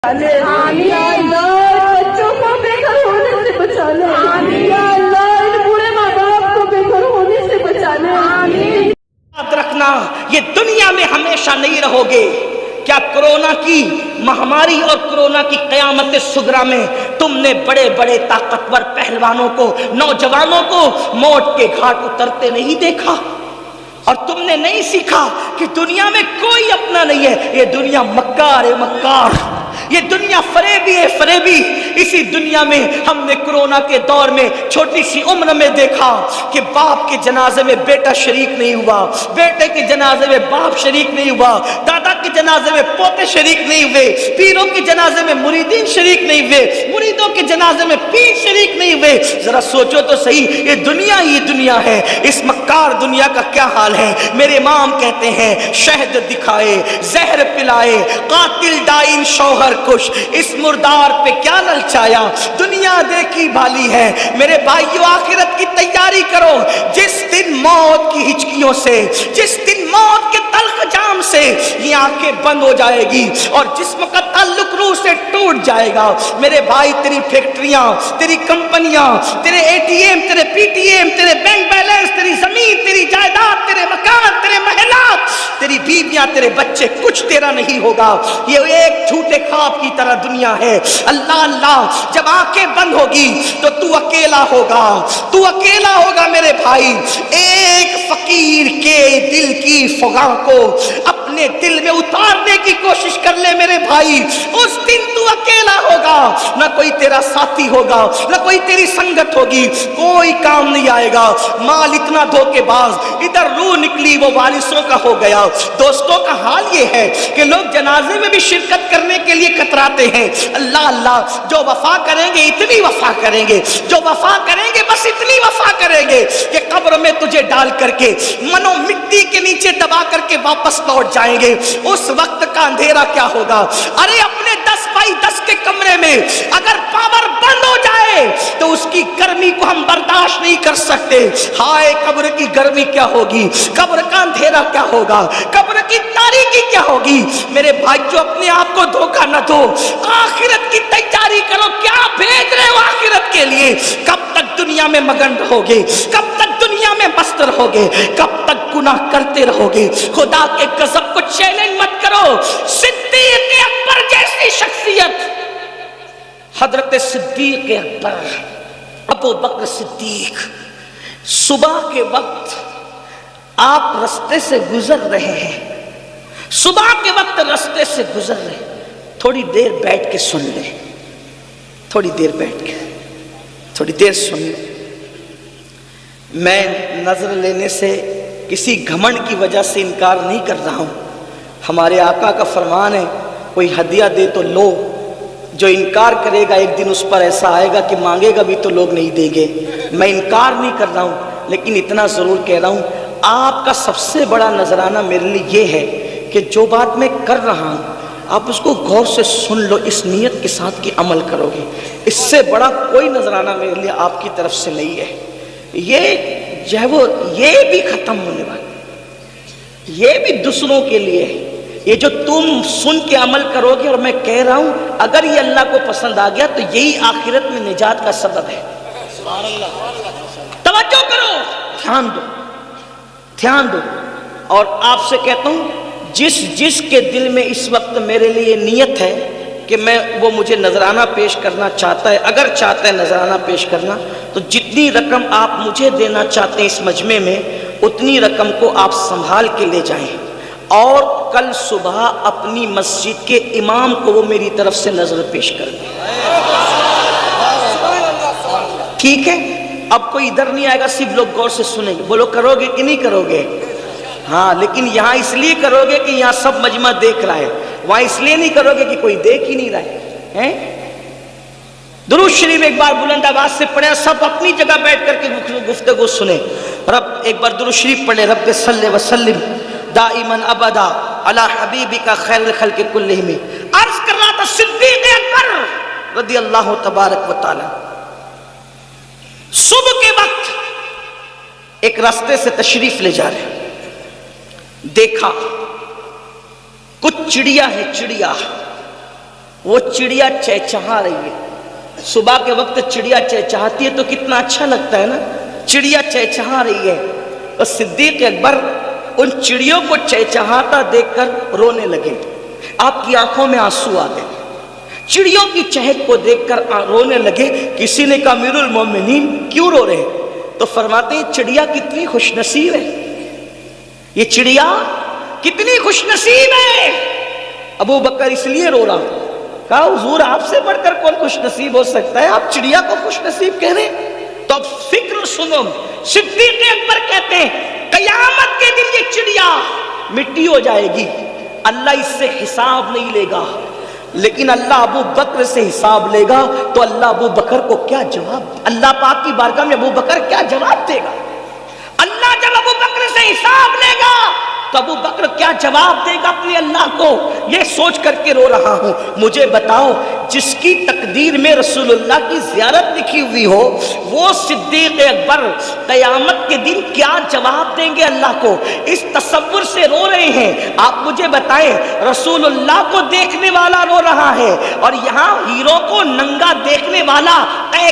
یا اللہ بچوں کو بے گھر ہونے سے بچا لے، یا اللہ ان بوڑھے ماں باپ کو بے گھر ہونے سے بچا لے۔ یاد رکھنا یہ دنیا میں ہمیشہ نہیں رہو گے۔ کیا کرونا کی مہاماری اور کرونا کی قیامت صغریٰ میں تم نے بڑے بڑے طاقتور پہلوانوں کو، نوجوانوں کو موت کے گھاٹ اترتے نہیں دیکھا؟ اور تم نے نہیں سیکھا کہ دنیا میں کوئی اپنا نہیں ہے، یہ دنیا مکار ہے، مکار، یہ دنیا فریبی ہے، فریبی۔ اسی دنیا میں ہم نے کرونا کے دور میں چھوٹی سی عمر میں دیکھا کہ باپ کے جنازے میں بیٹا شریک نہیں ہوا، بیٹے کے جنازے میں باپ شریک نہیں ہوا، دادا کے جنازے میں پوتے شریک نہیں ہوئے، پیروں کے جنازے میں مریدین شریک نہیں ہوئے، مریدوں کے جنازے میں پیر شریک نہیں ہوئے۔ ذرا سوچو تو صحیح، یہ دنیا ہی دنیا ہے، اس مکار دنیا کا کیا حال ہے؟ میرے امام کہتے ہیں شہد دکھائے، زہر پلائے، قاتل ڈائن شوہر کش، اس مردار پہ کیا للچایا، دنیا دیکھی بھالی ہے۔ میرے بھائیو آخرت کی تیاری کرو، جس دن موت کی ہچکیوں سے، جس دن موت کے تلخ جام سے یہ آنکھیں بند ہو جائے گی اور جسم کا تعلق روح سے ٹوٹ جائے گا، میرے بھائی تیری فیکٹریاں، تیری کمپنیاں، تیرے اے ٹی ایم، تیرے پی ٹی ایم، تیرے بینک بیلنس، تیری زمین، تیری جائیداد، تیرے مکان، تیرے محلات، تیری بیویاں، تیرے بچے، کچھ تیرا نہیں ہوگا۔ یہ ایک جھوٹے خواب کی طرح دنیا ہے۔ اللہ اللہ، جب آنکھیں بند ہوگی تو اکیلا ہوگا، تو اکیلا ہوگا میرے بھائی۔ ایک فقیر کے دل کی فغاں کو اپنے دل میں اتارنے کی کوشش کر لے میرے بھائی، اس دن تو اکیلا ہوگا، نہ کوئی تیرا ساتھی ہوگا، نہ کوئی تیری سنگت ہوگی، کوئی کام نہیں آئے گا۔ مال اتنا دھوکے باز، ادھر روح نکلی وہ وارثوں کا ہو گیا۔ دوستوں کا حال یہ ہے کہ لوگ جنازے میں بھی شرکت کرنے کے لیے کتراتے ہیں۔ اللہ اللہ، جو وفا کریں گے اتنی وفا کریں گے، جو وفا کریں گے بس اتنی وفا کریں گے کہ قبر میں تجھے ڈال کر کے منو مٹی کے نیچے دبا کر کے واپس لوٹ جائیں گے۔ اس وقت کا اندھیرا کیا ہوگا؟ ارے اپنے 10x10 کے کمرے میں اگر پاور بند ہو جائے تو اس کی گرمی کو ہم برداشت نہیں کر سکتے۔ ہائے قبر کی گرمی کیا ہوگی، قبر کا اندھیرا کیا ہوگا، قبر کی تاریکی کیا ہوگی۔ میرے بھائی جو اپنے آپ کو دھوکہ نہ دو، آخرت کی تیاری کرو۔ کیا بھیج رہے ہو آخرت کے لیے؟ کب تک دنیا میں مگن رہو گے؟ کب تک دنیا میں مست رہو گے؟ کب تک گناہ کرتے رہو گے؟ خدا کے غضب کو چیلنج مت کرو۔ صدیق اکبر جیسی شخصیت، حضرت صدیق اکبر، ابو بکر صدیق، صبح کے وقت آپ رستے سے گزر رہے ہیں، صبح کے وقت رستے سے گزر رہے ہیں، تھوڑی دیر بیٹھ کے سن لیں، تھوڑی دیر بیٹھ کے، تھوڑی دیر سن لیں۔ میں نظر لینے سے کسی گھمنڈ کی وجہ سے انکار نہیں کر رہا ہوں۔ ہمارے آقا کا فرمان ہے کوئی ہدیہ دے تو لو، جو انکار کرے گا ایک دن اس پر ایسا آئے گا کہ مانگے گا بھی تو لوگ نہیں دیں گے۔ میں انکار نہیں کر رہا ہوں، لیکن اتنا ضرور کہہ رہا ہوں، آپ کا سب سے بڑا نذرانہ میرے لیے یہ ہے کہ جو بات میں کر رہا ہوں آپ اس کو غور سے سن لو، اس نیت کے ساتھ کہ عمل کرو گے۔ اس سے بڑا کوئی نذرانہ میرے لیے آپ کی طرف سے نہیں ہے۔ یہ جو ہے وہ یہ بھی ختم ہونے والا، یہ بھی دوسروں کے لیے ہے۔ یہ جو تم سن کے عمل کرو گے، اور میں کہہ رہا ہوں اگر یہ اللہ کو پسند آ گیا تو یہی آخرت میں نجات کا سبب ہے۔ توجہ کرو، دھیان دو، دھیان دو۔ اور آپ سے کہتا ہوں جس کے دل میں اس وقت میرے لیے نیت ہے کہ میں وہ مجھے نذرانہ پیش کرنا چاہتا ہے، اگر چاہتا ہے نذرانہ پیش کرنا، تو جتنی رقم آپ مجھے دینا چاہتے ہیں اس مجمع میں اتنی رقم کو آپ سنبھال کے لے جائیں، اور کل صبح اپنی مسجد کے امام کو وہ میری طرف سے نظر پیش کر دیں۔ ٹھیک ہے؟ اب کوئی ادھر نہیں آئے گا، صرف لوگ غور سے سنیں گے۔ بولو کرو گے کہ نہیں کرو گے؟ ہاں، لیکن یہاں اس لیے کرو گے کہ یہاں سب مجمع دیکھ رہا ہے، وہاں اس لیے نہیں کرو گے کہ کوئی دیکھ ہی نہیں رہا ہے۔ درود شریف ایک بار بلند آواز سے پڑھیں، سب اپنی جگہ بیٹھ کر کے گفتگو سنیں۔ رب ایک بار درود شریف پڑھیں، رب صلی وسلم دائماً ابدا علی حبیبک خیر الخلق کلہم۔ عرض کر رہا تھا صدیق اکبر رضی اللہ تبارک و تعالی صبح کے وقت ایک راستے سے تشریف لے جا رہے، دیکھا کچھ چڑیا ہے، چڑیا وہ چڑیا چہچہا رہی ہے. صبح کے وقت چڑیا چہچہاتی ہے تو کتنا اچھا لگتا ہے نا. چڑیا چہچہا رہی ہے. اور صدیق اکبر ان چڑیوں کو چہچہاتا دیکھ کر رونے لگے. آپ کی آنکھوں میں آنسو آ گئے. چڑیوں کی چہک کو دیکھ کر رونے لگے. کسی نے کہا امیر المومنین کیوں رو رہے ہیں؟ تو فرماتے ہیں چڑیا کتنی خوش نصیب ہے. یہ چڑیا کتنی خوش نصیب ہے. ابو بکر اس لیے رو رہا. کہا حضور آپ سے بڑھ کر کون خوش نصیب ہو سکتا ہے؟ آپ چڑیا کو خوش نصیب کہہ رہے ہیں. تو اب فکر سنو. صدیق اکبر کہتے ہیں قیامت کے دن یہ چڑیا مٹی ہو جائے گی. اللہ اس سے حساب نہیں لے گا، لیکن اللہ ابو بکر سے حساب لے گا. تو اللہ ابو بکر کو کیا جواب، اللہ پاک کی بارگاہ میں ابو بکر کیا جواب دے گا؟ اللہ جب ابو بکر سے حساب لے گا تو ابو بکر کیا جواب دے گا اپنے اللہ کو؟ یہ سوچ کر کے رو رہا ہوں. مجھے بتاؤ جس کی تقدیر میں رسول اللہ کی زیارت لکھی ہوئی ہو وہ صدیق اکبر قیامت کے دن کیا جواب دیں گے اللہ کو؟ اس تصور سے رو رہے ہیں. آپ مجھے بتائیں رسول اللہ کو دیکھنے والا رو رہا ہے اور یہاں ہیرو کو ننگا دیکھنے والا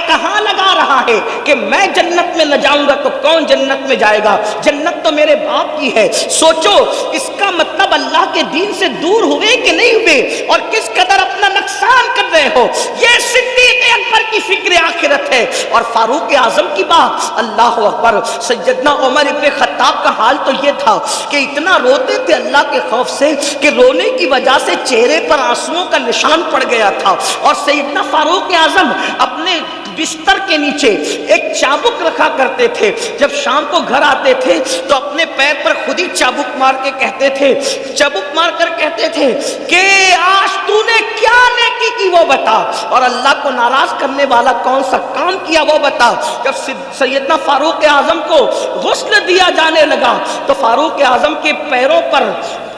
کہاں لگا رہا ہے کہ میں جنت میں نہ جاؤں گا تو کون جنت میں جائے گا؟ جنت تو میرے باپ کی ہے. سوچو اس کا مطلب اللہ کے دین سے دور ہوئے کہ نہیں ہوئے اور کس قدر اپنا نقصان کر رہے ہو. یہ صدیق اکبر کی فکر آخرت ہے. اور فاروق اعظم کی بات اللہ اکبر. سیدنا عمر ابن خطاب کا حال تو یہ تھا کہ اتنا روتے تھے اللہ کے خوف سے کہ رونے کی وجہ سے چہرے پر آنسوؤں کا نشان پڑ گیا تھا. اور سیدنا فاروق اعظم اپنے بستر کے نیچے ایک چابک رکھا کرتے تھے. جب شام کو گھر آتے تھے تو اپنے پیر پر خود ہی چابک مار کے کہتے تھے، چابک مار کر کہتے تھے کہ آج تو نے کیا نیکی کی وہ بتا، اور اللہ کو ناراض کرنے والا کون سا کام کیا وہ بتا. جب سیدنا فاروق اعظم کو غسل دیا جانے لگا تو فاروق اعظم کے پیروں پر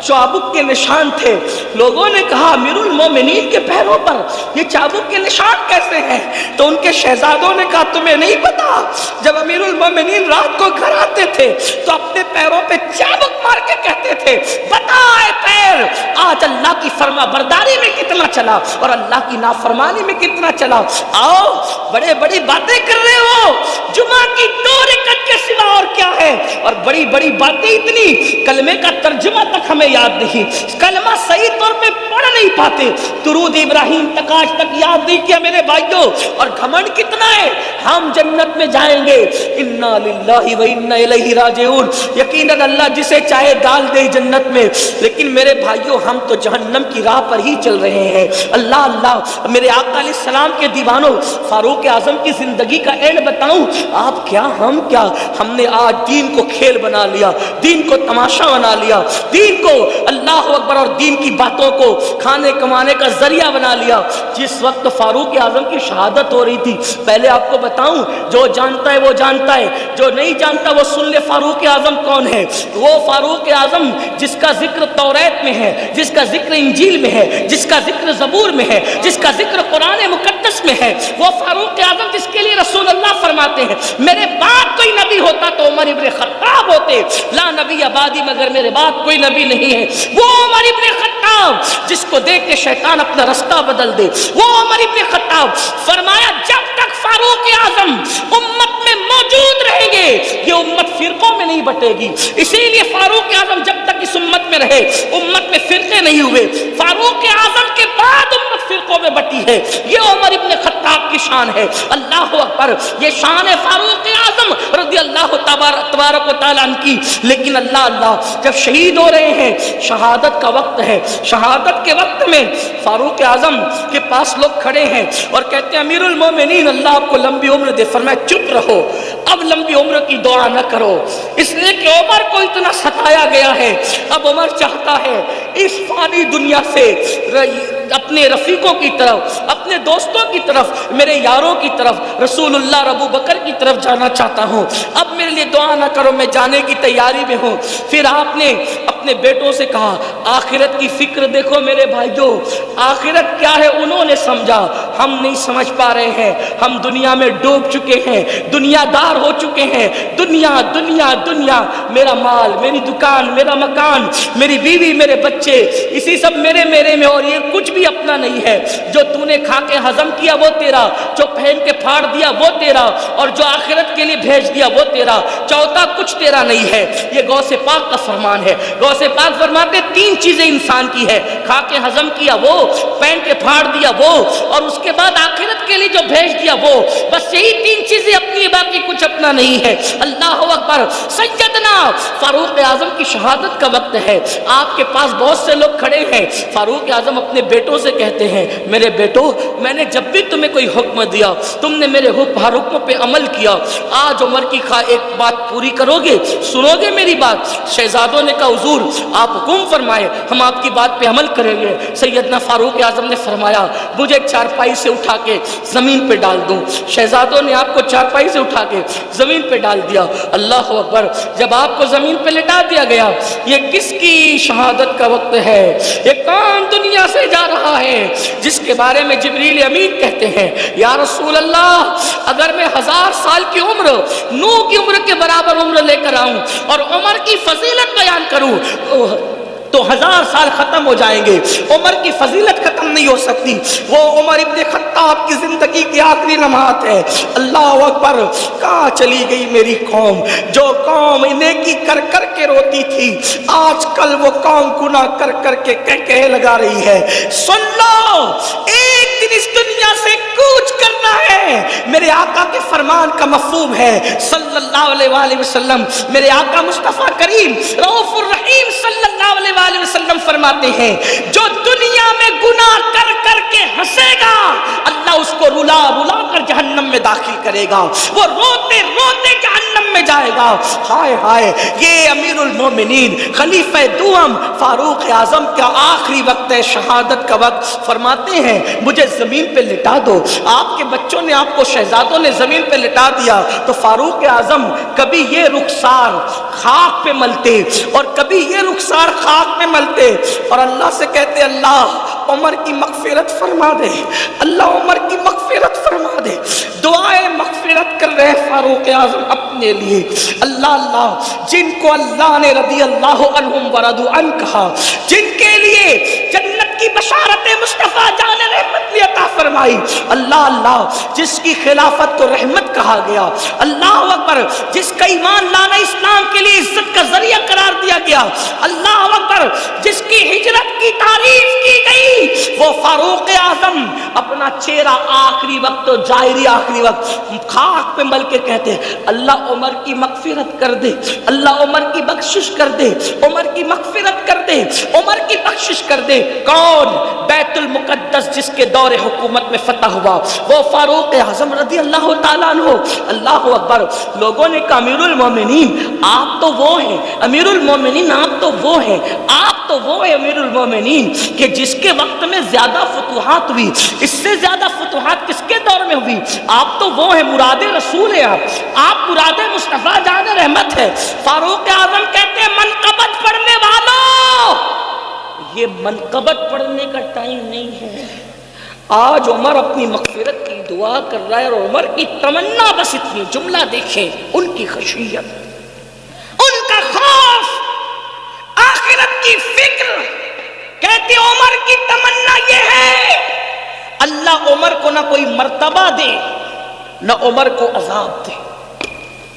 چابک کے نشان تھے. لوگوں نے کہا امیر المومنین کے پیروں پر یہ چابک کے نشان کیسے ہیں؟ تو ان کے شہزادوں نے کہا تمہیں نہیں پتا، جب امیر المومنین رات کو گھر آتے تھے تو اپنے پیروں پہ چابک مار کے کہتے تھے بتا اے پیر آج اللہ کی فرما برداری میں کتنا چلا اور اللہ کی نافرمانی میں کتنا چلا. آؤ بڑے بڑی باتیں کر رہے ہو، جمعہ کی 2 رکعت کے سوا اور کیا ہے؟ اور بڑی بڑی باتیں اتنی، کلمے کا ترجمہ تک ہمیں یاد نہیں، کلمہ صحیح طور پہ پڑھ نہیں پاتے، درود ابراہیم تک آج تک یاد نہیں کیا میرے بھائیوں. اور گھمنڈ کتنا ہے، ہم جنت میں جائیں گے، انا للہ و انا الیہ راجعون. یقیناً اللہ جسے چاہے ڈال دے جنت میں، لیکن میرے بھائیوں ہم تو جہنم کی راہ پر ہی چل رہے ہیں. اللہ اللہ میرے آقا علیہ السلام کے دیوانوں، فاروق اعظم کی زندگی کا اینڈ بتاؤں آپ کیا ہم کیا؟ ہم نے آج دین کو کھیل بنا لیا، دین کو تماشا بنا لیا، دین کو اللہ اکبر اور دین کی باتوں کو کھانے کمانے کا ذریعہ بنا لیا. جس وقت فاروق اعظم کی شہادت ہو رہی تھی، پہلے آپ کو بتاؤں جو جانتا ہے وہ جانتا ہے، جو نہیں جانتا وہ سن لے فاروق اعظم کون ہے. وہ فاروق اعظم جس کا ذکر توریت میں ہے، جس کا ذکر انجیل میں ہے، جس کا ذکر زبور میں ہے، جس کا ذکر قرآن مقدس میں ہے، وہ فاروق اعظم جس کے لیے رسول اللہ فرماتے ہیں میرے بعد کوئی نبی ہوتا تو عمر ابن خطاب ہوتے، لا نبی آبادی مگر میرے بعد کوئی نبی نہیں ہے. وہ عمر ابن خطاب جس کو دیکھ کے شیطان اپنا رستہ بدل دے، وہ عمر ابن خطاب فرمایا جب تک فاروق اعظم امت میں موجود رہیں گے یہ امت فرقوں میں نہیں بٹے گی. اسی لیے فاروق اعظم جب تک اس امت میں رہے امت میں فرقے نہیں ہوئے. فاروق اعظم کے بعد امت فرقوں میں بٹی ہے. یہ عمر ابن خطاب کی شان ہے. اللہ اکبر، یہ شان ہے فاروق اعظم رضی اللہ تبارک و تعالیٰ عنہ کی. لیکن اللہ اللہ جب شہید ہو رہے ہیں، شہادت کا وقت ہے، شہادت کے وقت میں فاروق اعظم کے پاس لوگ کھڑے ہیں اور کہتے ہیں امیر المومنین اللہ آپ کو لمبی عمر دے. فرمایا چپ رہو، اب لمبی عمر کی دعا نہ کرو، اس لیے کہ عمر کو اتنا ستایا گیا ہے. اب عمر چاہتا ہے اس فانی دنیا سے اپنے رفیقوں کی طرف، اپنے دوستوں کی طرف، میرے یاروں کی طرف، رسول اللہ ابو بکر کی طرف جانا چاہتا ہوں. اب میرے لیے دعا نہ کرو، میں جانے کی تیاری میں ہوں. پھر آپ نے اپنے بیٹوں سے کہا آخرت کی فکر دیکھو میرے بھائیوں، آخرت کیا ہے انہوں نے سمجھا، ہم نہیں سمجھ پا رہے ہیں، ہم دنیا میں ڈوب چکے ہیں، دنیا دار ہو چکے ہیں، دنیا دنیا دنیا، میرا مال، میری دکان، میرا مکان، میری بیوی، میرے بچے، اسی سب میرے میں، اور یہ کچھ بھی اپنا نہیں ہے۔ جو تو نے کھا کے ہضم کیا وہ تیرا، جو پہن کے پھاڑ دیا وہ تیرا، اور جو آخرت کے لیے بھیج دیا وہ تیرا، چوتھا کچھ تیرا نہیں ہے۔ یہ غوث پاک کا فرمان ہے۔ غوث پاک فرماتے تین چیزیں انسان کی ہے، کھا کے ہضم کیا وہ، پہن کے پھاڑ دیا وہ، اور اس کے بعد آخرت کے لیے جو بھیج دیا وہ، بس یہی تین چیزیں اپنی، باقی کچھ اپنا نہیں ہے۔ اللہ اکبر۔ سیدنا فاروق اعظم کی شہادت کا وقت ہے، آپ کے پاس بہت سے لوگ کھڑے ہیں۔ فاروق اعظم اپنے بیٹوں سے کہتے ہیں، میرے بیٹو، میں نے جب بھی تمہیں کوئی حکم دیا تم نے میرے ہر حکم پہ عمل کیا، آج عمر کی ایک بات پوری کرو گے، سنو گے میری بات؟ شہزادوں نے کہا حضور آپ حکم فرمائے، ہم آپ کی بات پہ عمل کریں گے۔ سیدنا فاروق اعظم نے فرمایا مجھے چارپائی سے اٹھا کے زمین پہ ڈال دوں۔ شہزادوں نے آپ کو چارپائی سے اٹھا کے زمین پہ ڈال دیا۔ اللہ اکبر۔ جب آپ کو زمین پہ لٹا دیا گیا، یہ کس کی شہادت کا وقت ہے؟ یہ کون دنیا سے جا رہا ہے جس کے بارے میں جبریل امین کہتے ہیں یا رسول اللہ، اگر میں 1000 سال کی عمر، نوح کی عمر کے برابر عمر لے کر آؤں اور عمر کی فضیلت بیان کروں تو 1000 سال ختم ہو جائیں گے، عمر کی فضیلت ختم نہیں ہو سکتی۔ وہ عمر ابن خطاب کی زندگی کی آخری لمحات ہے۔ اللہ اکبر۔ کہاں چلی گئی میری قوم؟ جو قوم نیکی کر کر کے روتی تھی، آج کل وہ قوم گناہ کر کر کے کہہ لگا رہی ہے۔ سن لو، ایک دن اس دنیا سے کوچ کرنا ہے۔ میرے آقا کے فرمان کا مفہوم ہے صلی اللہ علیہ وآلہ وسلم، میرے آقا مصطفیٰ کریم رؤوف الرحیم صلی اللہ علیہ وآلہ وسلم فرماتے ہیں، جو دنیا میں گناہ کر کر کے ہنسے گا، اللہ اس کو رلا رلا کر جہنم میں داخل کرے گا، وہ روتے روتے جہنم میں جائے گا۔ ہائے ہائے، یہ امیر المومنین خلیفہ دوم فاروق اعظم کا آخری وقت ہے، شہادت کا وقت۔ فرماتے ہیں مجھے زمین پہ لٹا دو۔ آپ کے بچوں نے، آپ کو شہزادوں نے زمین پہ لٹا دیا تو فاروق اعظم کبھی یہ رخسار خاک پہ ملتے اور کبھی یہ رخسار خاک پہ ملتے اور اللہ سے کہتے اللہ عمر کی مغفرت فرما دے، اللہ عمر کی مغفرت فرما دے۔ دعائیں مغفرت کر رہے فاروق اعظم اپنے لیے۔ اللہ اللہ، جن کو اللہ نے رضی اللہ عنہم ورضوا عنہ کہا، جن کے لیے جنت کی بشارت مصطفیٰ جان رحمت نے عطا فرمائی، اللہ اللہ، جس کی خلافت کو رحمت کہا گیا، اللہ اکبر، جس کا ایمان لانا اسلام کے لیے عزت کا ذریعہ قرار دیا گیا، اللہ اکبر، جس کی ہجرت کی تعریف کی گئی، وہ فاروق اعظم اپنا چہرہ آخری وقت، ظاہری آخری وقت خاک پہ مل کے کہتے ہیں اللہ عمر کی مغفرت کر دے، اللہ عمر کی بخشش کر دے، عمر کی مغفرت کر دے، عمر کی بخشش کر دے۔ کون؟ بیت المقدس جس کے دور حکومت میں فتح ہوا، وہ فاروق اعظم رضی اللہ تعالیٰ عنہ۔ اللہ اکبر۔ لوگوں نے کہا امیر المومنین آپ تو وہ ہیں، امیر المومنین آپ تو وہ ہیں، آپ تو وہ ہیں امیر المومنین کہ جس کے وقت میں زیادہ فتوحات ہوئی، اس سے زیادہ فتوحات کس کے دور میں ہوئی؟ آپ تو وہ ہیں، مراد رسول ہیں، آپ مراد مصطفیٰ جان رحمت ہے۔ فاروق اعظم کہتے ہیں منقبت پڑھنے والوں، یہ منقبت پڑھنے کا ٹائم نہیں ہے۔ آج عمر اپنی مغفرت کی دعا کر رہا ہے اور عمر کی تمنا بس اتنی، جملہ دیکھیں، ان کی خشیت، ان کا خوف، آخرت کی فکر۔ کہتے عمر کی تمنا یہ ہے اللہ عمر کو نہ کوئی مرتبہ دے نہ عمر کو عذاب دے۔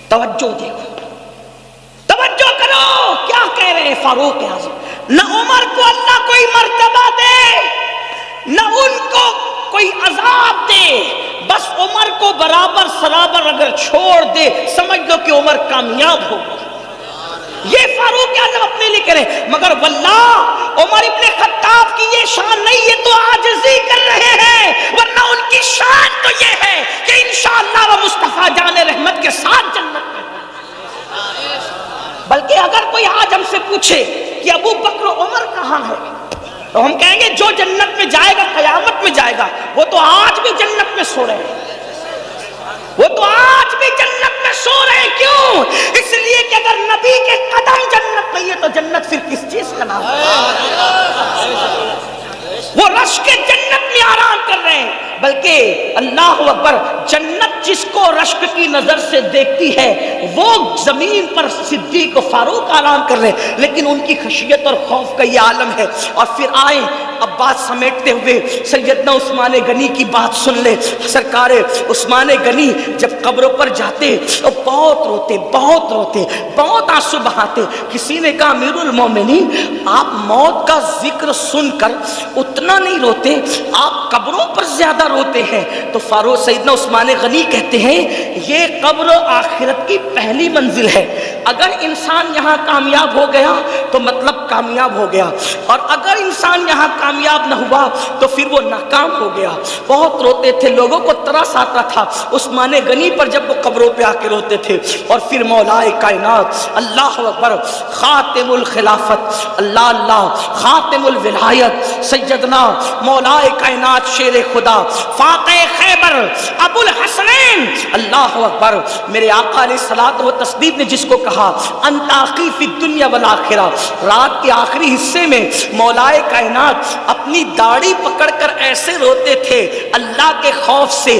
توجہ دیکھو، توجہ کرو، کیا کہہ رہے ہیں فاروق اعظم؟ نہ عمر کو اللہ کوئی مرتبہ دے نہ ان کو کوئی عذاب دے، بس عمر کو برابر سرابر اگر چھوڑ دے، سمجھ لو کہ عمر کامیاب ہوگا۔ یہ فاروق اعظم اپنے لیے کرے، مگر واللہ عمر ابن خطاب کی یہ شان نہیں، یہ تو عاجزی کر رہے ہیں، ورنہ ان کی شان تو یہ ہے کہ انشاءاللہ وہ مصطفیٰ جان رحمت کے ساتھ جنت میں۔ بلکہ اگر کوئی آج ہم سے پوچھے کہ ابو بکر و عمر کہاں ہے تو ہم کہیں گے جو جنت میں جائے گا قیامت میں جائے گا، وہ تو آج بھی جنت میں سو رہے ہیں، وہ تو آج بھی جنت میں سو رہے ہیں۔ کیوں؟ اس لیے کہ اگر نبی کے قدم جنت نہیں ہے تو جنت پھر کس چیز کا نام ہے؟ وہ رش کے جنت میں آرام کر رہے ہیں، بلکہ کہ اللہ اکبر جنت جس کو رشک کی نظر سے دیکھتی ہے وہ زمین پر صدیق و فاروق آرام کر رہے ہیں، لیکن ان کی خشیت اور خوف کا یہ عالم ہے۔ اور پھر آئے اب بات سمیٹتے ہوئے سیدنا عثمان غنی کی بات سن لے۔ سرکار عثمان غنی جب قبروں پر جاتے تو بہت روتے، بہت روتے، بہت آنسو بہاتے۔ کسی نے کہا امیر المومنین آپ موت کا ذکر سن کر اتنا نہیں روتے، آپ قبروں پر زیادہ روتے ہیں۔ تو فاروق سیدنا عثمان غنی کہتے ہیں یہ قبر آخرت کی پہلی منزل ہے، اگر انسان یہاں کامیاب ہو گیا تو مطلب کامیاب ہو گیا، اور اگر انسان یہاں کامیاب نہ ہوا تو پھر وہ ناکام ہو گیا۔ بہت روتے تھے، لوگوں کو ترس آتا تھا عثمان غنی پر جب وہ قبروں پہ آ کے روتے تھے۔ اور پھر مولا کائنات اللہ اکبر خاتم الخلافت اللہ اللہ خاتم الولایت سیدنا مولا کائنات شیر خدا فاتح خیبر ابو الحسنین اللہ اکبر میرے آقا علیہ الصلوۃ والتسلیم نے جس کو کہا انت اخی فی الدنیا والآخرہ، رات کے آخری حصے میں مولا کائنات اپنی داڑھی پکڑ کر ایسے روتے تھے اللہ کے خوف سے۔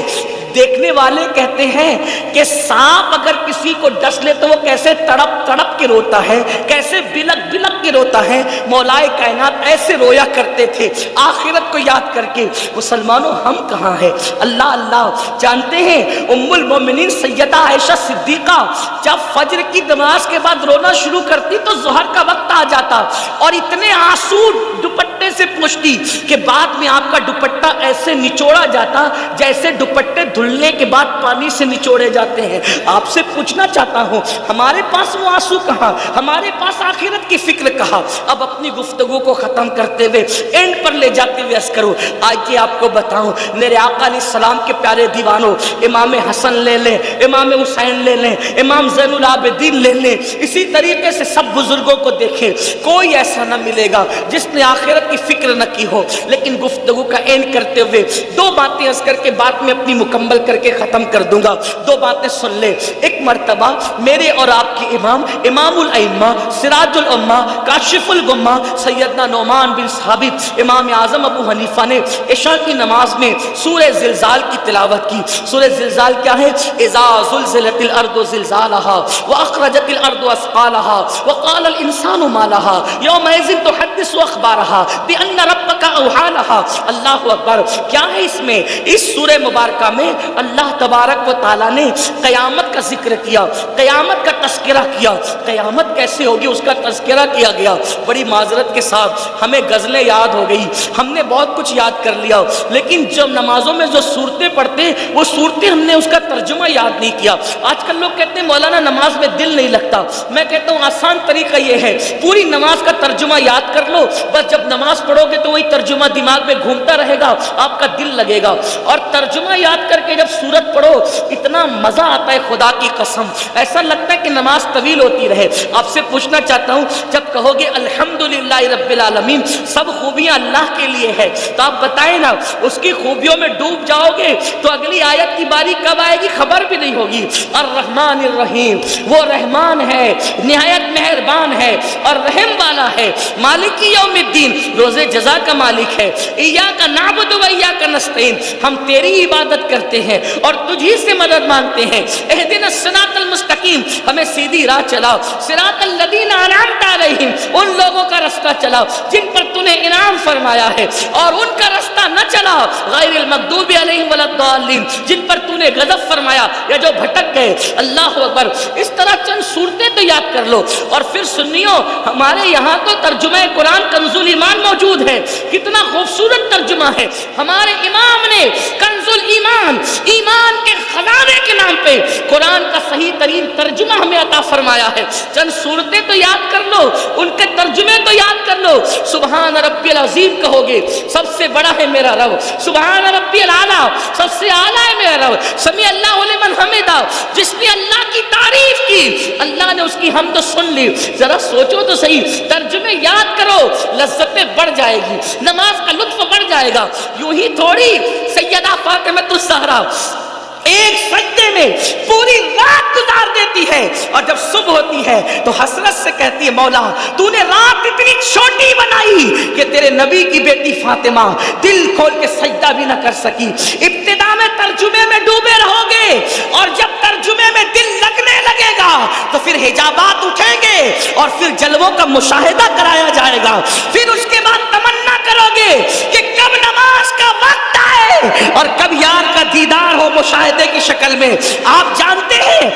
دیکھنے والے کہتے ہیں کہ سانپ اگر کسی کو ڈس لے تو وہ کیسے تڑپ تڑپ کے روتا ہے، کیسے بلک بلک کے روتا ہے، مولا کائنات ایسے رویا کرتے تھے آخرت کو یاد کر کے۔ مسلمانوں ہم کہاں ہیں؟ اللہ اللہ جانتے ہیں ام المومنین سیدہ عائشہ صدیقہ جب فجر کی نماز کے بعد رونا شروع کرتی تو ظہر کا وقت آ جاتا اور اتنے آنسو دوپٹے سے پوچھتی کہ بعد میں آپ کا دوپٹہ ایسے نچوڑا جاتا جیسے دوپٹے دھلنے کے بعد پانی سے نچوڑے جاتے ہیں۔ آپ سے پوچھنا چاہتا ہوں ہمارے پاس وہ آنسو کہاں، ہمارے پاس آخرت کی فکر کہاں؟ اب اپنی گفتگو کو ختم کرتے ہوئے اینڈ پر لے جاتے ہوئے عرض کروں آئیے آپ کو بتاؤں میرے آقا علیہ السلام کے پیارے دیوانوں، امام حسن لے لیں، امام حسین لے لیں، امام زین العابدین لے لیں، اسی طریقے سے سب بزرگوں کو دیکھیں، کوئی ایسا نہ ملے گا جس نے آخرت کی فکر نہ کی ہو۔ لیکن گفتگو کا اینڈ کرتے ہوئے دو باتیں عرض کر کے بعد میں اپنی مکمل کر کے ختم کر دوں گا۔ دو باتیں سن لے۔ ایک مرتبہ میرے اور آپ کے امام امام الائمہ سراج الامہ کاشف الغمہ سیدنا نعمان بن ثابت امام اعظم ابو حنیفہ نے عشاء کی نماز میں سورہ زلزال کی تلاوت کی۔ سورہ زلزال کیا ہے؟ اذا زلزلت الارض زلزالها واخرجت الارض اثقالها وقال الانسان ما لها يومئذ تحدث اخبارها بان ربك اوحى لها۔ اللہ اکبر، کیا ہے اس میں؟ اس سورہ مبارکہ میں اللہ تبارک و تعالیٰ نے قیامت کا ذکر کیا، قیامت کا تذکرہ کیا۔ قیامت کیسے ہوگی اس کا تذکرہ کیا گیا۔ بڑی معذرت کے ساتھ ہمیں غزلیں یاد ہو گئی، ہم نے بہت کچھ یاد کر لیا، لیکن جب نمازوں میں جو صورتیں پڑھتے وہ صورتیں ہم نے اس کا ترجمہ یاد نہیں کیا۔ آج کل لوگ کہتے ہیں مولانا نماز میں دل نہیں لگتا۔ میں کہتا ہوں آسان طریقہ یہ ہے پوری نماز کا ترجمہ یاد کر لو، بس جب نماز پڑھو گے تو وہی ترجمہ دماغ میں گھومتا رہے گا، آپ کا دل لگے گا۔ اور ترجمہ یاد کر کے جب سورت پڑھو اتنا مزہ آتا ہے خدا کی قسم، ایسا لگتا ہے کہ نماز طویل ہوتی رہے۔ آپ سے پوچھنا چاہتا ہوں جب کہو گے الحمدللہ رب العالمین سب خوبیاں اللہ کے لیے ہے تو آپ بتائیں نا اس کی خوبیوں میں ڈوب جاؤ گے تو اگلی آیت کی باری کب آئے گی خبر بھی نہیں ہوگی۔ الرحمن الرحیم، وہ رحمان ہے نہایت مہربان ہے اور رحم والا ہے۔ مالک یوم الدین، روز جزا کا مالک ہے۔ ایاک نعبد و ایاک نستعین، ہم تیری عبادت کرتے ہیں اور تجھی سے مدد مانگتے ہیں۔ اہدنا الصراط المستقیم، ہمیں سیدھی راہ چلاؤ۔ صراط الذین انعمت علیہم، ان لوگوں کا رستہ چلاؤ جن پر تو نے انعام فرمایا ہے، اور ان کا رستہ نہ چلاؤ غیر المغضوب علیہم ولا الضالین، جن پر تو نے غضب فرمایا یا جو بھٹک گئے۔ اللہ اکبر، اس طرح چند صورتیں تو یاد کر لو۔ اور پھر سنیو ہمارے یہاں تو ترجمہ قرآن کنز الایمان موجود ہے، کتنا خوبصورت ترجمہ ہے۔ ہمارے امام نے کنز الایمان، ایمان کے خزانے کے نام پہ قرآن کا صحیح ترین ترجمہ ہمیں عطا فرمایا ہے۔ چند صورتیں تو یاد کر لو، ان کے ترجمے تو یاد کر لو۔ سبحان ربی العظیم کہو گے سب سے بڑا ہے میرا رب، سبحان ربی العلیٰ سب سے اعلیٰ ہے میرا رب، سمیع اللہ لمن حمدہ، جس نے اللہ کی تعریف کی اللہ نے اس کی حمد سن لی۔ ذرا سوچو تو صحیح، ترجمے یاد کرو، لذتیں بڑھ جائے گی، نماز کا لطف بڑھ جائے گا۔ یوں ہی تھوڑی سیدہ فاطمہ الزہرا ایک سجدے میں پوری رات گزار دیتی ہے اور جب صبح ہوتی ہے تو حسرت سے کہتی ہے مولا تو نے رات اتنی چھوٹی بنائی کہ تیرے نبی کی بیٹی فاطمہ دل کھول کے سجدہ بھی نہ کر سکی۔ ابتدا میں ترجمے میں ڈوبے رہو گے، اور جب ترجمے میں دل لگنے لگے گا تو پھر حجابات اٹھیں گے اور پھر جلووں کا مشاہدہ کرایا جائے گا. پھر اس کے بعد تمنا کرو گے کہ کب نماز کا وقت آئے اور کب یار کا دیدار ہو مشاہدے کی شکل میں. آپ جانتے ہیں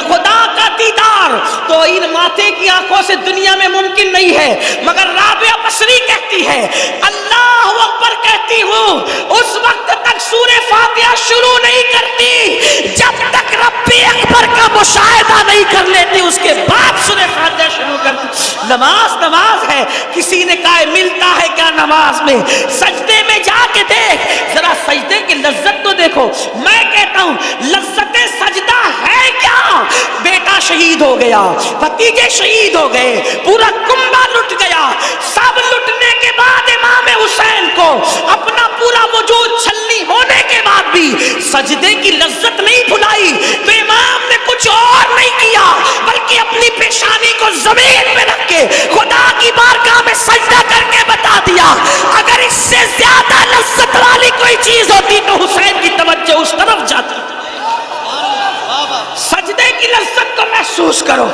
خدا کا دیدار تو ان ماتھے کی آنکھوں سے دنیا میں ممکن نہیں ہے، مگر رابعہ بصری کہتی ہے اللہ اکبر کہتی ہوں اس وقت تک سورہ فاتحہ شروع نہیں کرتی جب تک رب اکبر کا مشاہدہ نہیں کر لیتی، اس کے بعد سورہ فاتحہ شروع کرتی. نماز ہے. کسی نے کہا ملتا ہے کیا نماز میں؟ سجدے میں جا کے دیکھ ذرا، سجدے کی لذت تو دیکھو. میں کہتا ہوں لذت سجدہ ہے کیا؟ بیٹا شہید ہو گیا، بھتیجے شہید ہو گئے، پورا کنبہ لٹ گیا. سب لٹنے کے بعد امام حسین کو اپنا پورا وجود چھلنی ہونے کے بعد بھی سجدے کی لذت نہیں بھلائی تو امام نے کچھ اور نہیں کیا بلکہ اپنی پیشانی کو زمین پہ رکھ کے خدا کی بارگاہ میں سجدہ کر کے بتا دیا اگر اس سے زیادہ لذت والی کوئی چیز ہوتی تو حسین کی توجہ اس طرف جاتی. سجدے کی لذت کو محسوس کرو.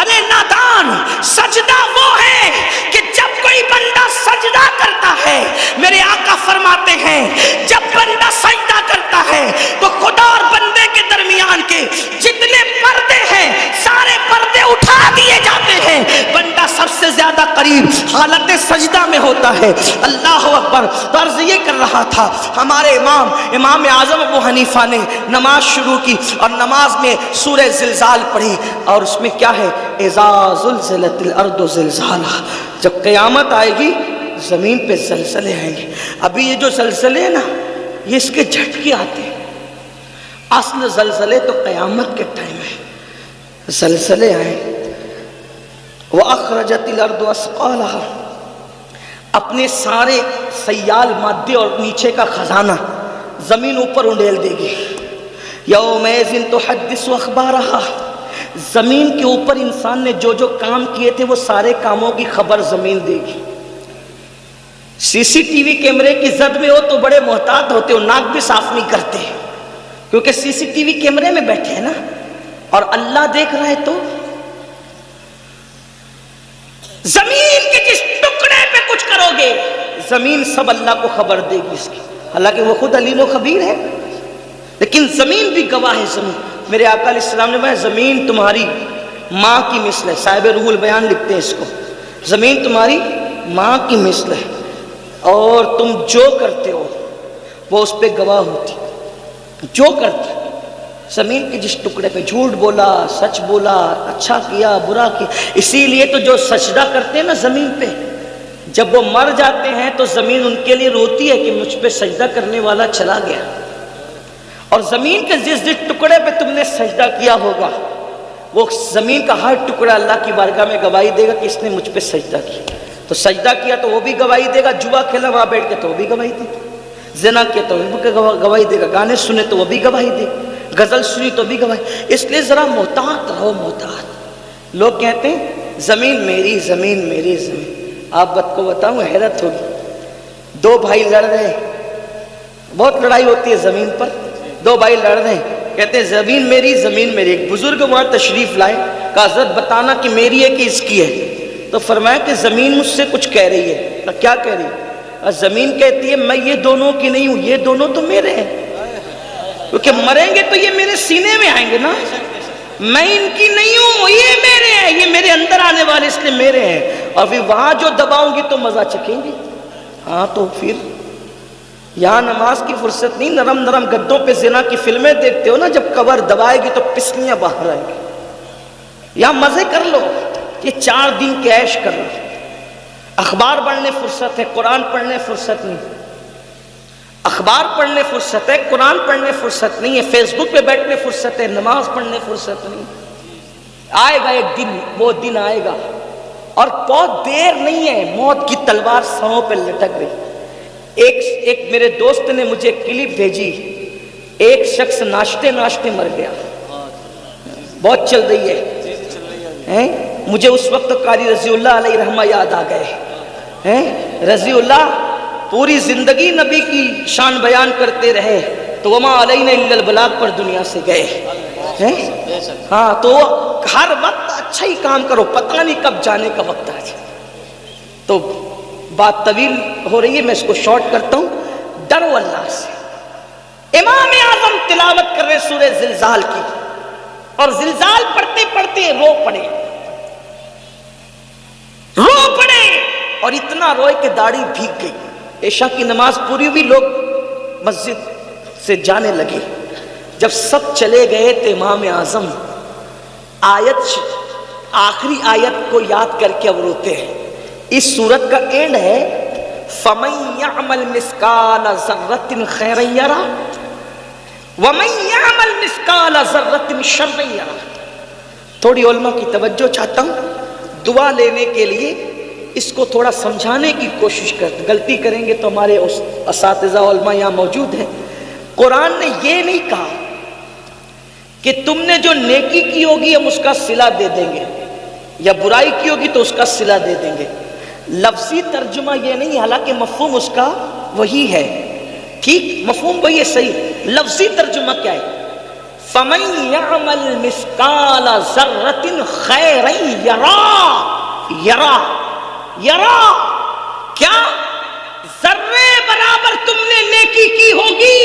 ارے نادان، سجدہ وہ ہے کہ جب کوئی بندہ سجدہ کرتا ہے، میرے آقا فرماتے ہیں جب بندہ سجدہ کرتا ہے تو خدا اور بندے کے درمیان کے جتنے پردے ہیں سارے پردے اٹھا دیے جاتے ہیں. بندہ سب سے زیادہ قریب حالت سجدہ میں ہوتا ہے. اللہ اکبر. تو عرض یہ کر رہا تھا ہمارے امام اعظم ابو حنیفہ نے نماز شروع کی اور نماز میں سورہ زلزال پڑھی اور اس میں کیا ہے؟ اذا زلزلت الارض زلزالها. جب قیامت آئے گی زمین پہ زلزلے آئیں گے. ابھی یہ جو زلزلے ہیں نا یہ اس کے جھٹکے آتے ہیں. اصل زلزلے تو قیامت کے ٹائم ہے. زلزلے آئیں. وَأَخْرَجَتِ الْأَرْضُ أَثْقَالَهَا. اپنے سارے سیال مادے اور نیچے کا خزانہ زمین اوپر انڈیل دے گی. یومئذ تحدث اخبارها. زمین کے اوپر انسان نے جو جو کام کیے تھے وہ سارے کاموں کی خبر زمین دے گی. سی سی ٹی وی کیمرے کی زد میں ہو تو بڑے محتاط ہوتے ہو، ناک بھی صاف نہیں کرتے کیونکہ سی سی ٹی وی کیمرے میں بیٹھے ہیں نا اور اللہ دیکھ رہا ہے. تو زمین کے جس ٹکڑے پہ کچھ کرو گے زمین سب اللہ کو خبر دے گی اس کی. حالانکہ وہ خود علیم و خبیر ہے لیکن زمین بھی گواہ ہے. زمین، میرے آقا علیہ السلام نے فرمایا زمین تمہاری ماں کی مثل ہے. صاحب روح البیان لکھتے ہیں اس کو، زمین تمہاری ماں کی مثل ہے اور تم جو کرتے ہو وہ اس پہ گواہ ہوتی. جو کرتے زمین کے جس ٹکڑے پہ جھوٹ بولا، سچ بولا، اچھا کیا، برا کیا. اسی لیے تو جو سجدہ کرتے ہیں نا زمین پہ، جب وہ مر جاتے ہیں تو زمین ان کے لیے روتی ہے کہ مجھ پہ سجدہ کرنے والا چلا گیا. اور زمین کے جس جس ٹکڑے پہ تم نے سجدہ کیا ہوگا وہ زمین کا ہر ٹکڑا اللہ کی بارگاہ میں گواہی دے گا کہ اس نے مجھ پہ سجدہ کیا. تو سجدہ کیا تو وہ بھی گواہی دے گا، جوا کھیلا وہاں بیٹھ کے تو وہ بھی گواہی دے گا، زنا کیا تو وہ بھی گواہی دے گا، گانے سنے تو وہ بھی گواہی دے گا، غزل سنی تو بھی گواہی. اس لیے ذرا محتاط رہو، محتاط. لوگ کہتے ہیں زمین میری، زمین میری، زمین. آپ کو بتاؤں حیرت ہوگی، دو بھائی لڑ رہے ہیں، بہت لڑائی ہوتی ہے زمین پر. دو بھائی لڑ رہے ہیں، کہتے ہیں زمین میری، زمین میری. ایک بزرگ وہاں تشریف لائے، کہا حضرت بتانا کہ میری ہے کہ اس کی ہے. تو فرمایا کہ زمین مجھ سے کچھ کہہ رہی ہے. کیا کہہ رہی ہے؟ زمین کہتی ہے میں یہ دونوں کی نہیں ہوں، یہ دونوں تو میرے ہیں کیونکہ مریں گے تو یہ میرے سینے میں آئیں گے نا. میں ان کی نہیں ہوں، یہ میرے ہیں، یہ میرے اندر آنے والے اس لیے میرے ہیں. اور پھر وہاں جو دباؤں گی تو مزہ چکیں گے. ہاں تو پھر یہاں نماز کی فرصت نہیں، نرم نرم گدوں پہ زنا کی فلمیں دیکھتے ہو نا، جب کور دبائے گی تو پسلیاں باہر آئیں گی. یہاں مزے کر لو، یہ 4 دن کے عیش کر لو. اخبار پڑھنے فرصت ہے، قرآن پڑھنے فرصت نہیں. اخبار پڑھنے فرصت ہے، قرآن پڑھنے فرصت نہیں ہے. فیس بک پہ بیٹھنے فرصت ہے، نماز پڑھنے فرصت نہیں. آئے گا ایک دن، وہ دن آئے گا اور بہت دیر نہیں ہے. موت کی تلوار سروں پہ لٹک رہی. ایک میرے دوست نے مجھے کلپ بھیجی، ایک شخص ناشتے ناشتے مر گیا. بہت چل رہی ہے. مجھے اس وقت قاری رضی اللہ علیہ رحمہ یاد آ گئے. رضی اللہ پوری زندگی نبی کی شان بیان کرتے رہے، تو وما علینا الا البلاغ پر دنیا سے گئے ہیں۔ ہاں تو ہر وقت اچھا ہی کام کرو، پتہ نہیں کب جانے کا وقت آ جائے۔ تو بات طویل ہو رہی ہے، میں اس کو شارٹ کرتا ہوں۔ ڈرو اللہ سے۔ امام اعظم تلاوت کر رہے سورہ زلزال کی، اور زلزال پڑھتے پڑھتے رو پڑے، اور اتنا روئے کہ داڑھی بھیگ گئی۔ عشاء کی نماز پوری ہوئی، لوگ مسجد سے جانے لگے۔ جب سب چلے گئے تو امام اعظم آخری آیت کو یاد کر کے اب روتے ہیں۔ اس سورت کا اینڈ ہے فَمَن يَعْمَلْ مِثْقَالَ ذَرَّةٍ خَيْرًا يَرَهُ وَمَن يَعْمَلْ مِثْقَالَ ذَرَّةٍ شَرًّا يَرَهُ۔ تھوڑی علماء کی توجہ چاہتا ہوں، دعا لینے کے لیے اس کو تھوڑا سمجھانے کی کوشش کرتے، غلطی کریں گے تو ہمارے اساتذہ علماء یہاں موجود ہیں۔ قرآن نے یہ نہیں کہا کہ تم نے جو نیکی کی ہوگی ہم اس کا صلہ دے دیں گے، یا برائی کی ہوگی تو اس کا صلہ دے دیں گے۔ لفظی ترجمہ یہ نہیں، حالانکہ مفہوم اس کا وہی ہے، ٹھیک، مفہوم وہی ہے، صحیح۔ لفظی ترجمہ کیا ہے؟ فَمَن يَعْمَلْ مِثْقَالَ ذَرَّةٍ خَيْرًا يَرَهُ یرا، کیا ذرے برابر تم نے نیکی کی ہوگی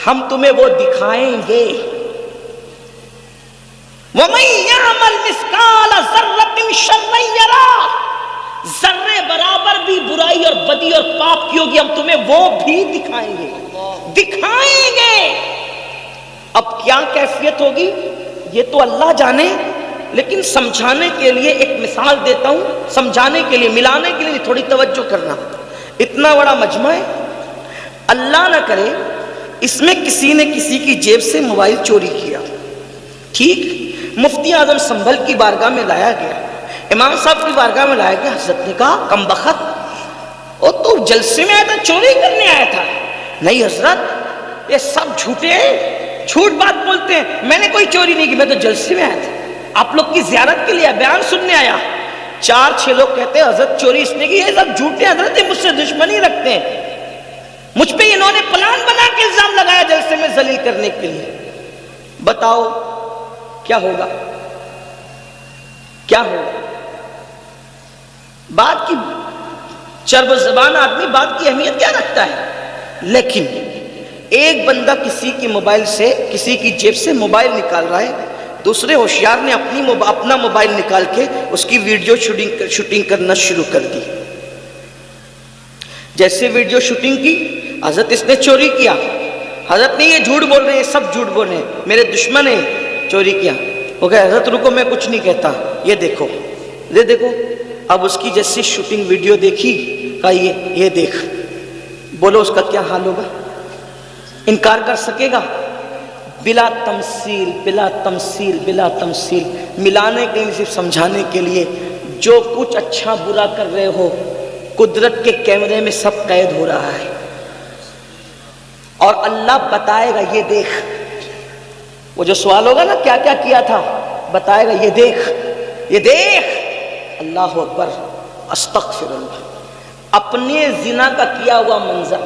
ہم تمہیں وہ دکھائیں گے۔ وَمَن يَعْمَلْ مِثْقَالَ ذَرَّةٍ شَرًّا يَرَهُ، ذرے برابر بھی برائی اور بدی اور پاپ کی ہوگی ہم تمہیں وہ بھی دکھائیں گے۔ اب کیا کیفیت ہوگی یہ تو اللہ جانے، لیکن سمجھانے کے لیے ایک مثال دیتا ہوں، سمجھانے کے لیے، ملانے کے لیے تھوڑی توجہ کرنا۔ اتنا بڑا مجمع ہے، اللہ نہ کرے اس میں کسی نے کسی کی جیب سے موبائل چوری کیا، ٹھیک، مفتی اعظم سنبھل کی بارگاہ میں لایا گیا، امام صاحب کی بارگاہ میں لایا گیا۔ حضرت نے کہا کم بخت، وہ تو جلسے میں آیا تھا، چوری کرنے آیا تھا؟ نہیں حضرت، یہ سب جھوٹے ہیں، جھوٹ بات بولتے ہیں، میں نے کوئی چوری نہیں کی، میں تو جلسے میں آیا تھا، آپ لوگ کی زیارت کے لیے بیان سننے آیا۔ 4-6 لوگ کہتے ہیں حضرت چوری اس نے کی، یہ سب جھوٹے ہیں حضرت، یہ مجھ سے دشمنی رکھتے ہیں، مجھ پہ انہوں نے پلان بنا کے الزام لگایا جلسے میں ذلیل کرنے کے لیے۔ بتاؤ کیا ہوگا؟ کیا ہوگا؟ بات کی چرب زبان آدمی بات کی اہمیت کیا رکھتا ہے؟ لیکن ایک بندہ کسی کی موبائل سے، کسی کی جیب سے موبائل نکال رہا ہے، دوسرے ہوشیار نے اپنا موبائل نکال کے اس کی ویڈیو شوٹنگ کرنا شروع کر دی۔ جیسے ویڈیو شوٹنگ کی، حضرت اس نے چوری کیا، حضرت نے یہ جھوٹ بول رہے ہیں، سب جھوٹ بول رہے ہیں، میرے دشمن نے چوری کیا۔ وہ کہا حضرت رکو میں کچھ نہیں کہتا، یہ دیکھو یہ دیکھو۔ اب اس کی جیسی شوٹنگ ویڈیو دیکھی، کہا یہ دیکھ، بولو اس کا کیا حال ہوگا؟ انکار کر سکے گا؟ بلا تمثیل بلا تمثیل بلا تمثیل، ملانے کے لیے، صرف سمجھانے کے لیے، جو کچھ اچھا برا کر رہے ہو قدرت کے کیمرے میں سب قید ہو رہا ہے، اور اللہ بتائے گا یہ دیکھ۔ وہ جو سوال ہوگا نا کیا کیا کیا تھا، بتائے گا یہ دیکھ یہ دیکھ۔ اللہ اکبر، استغفر اللہ۔ اپنے زنا کا کیا ہوا منظر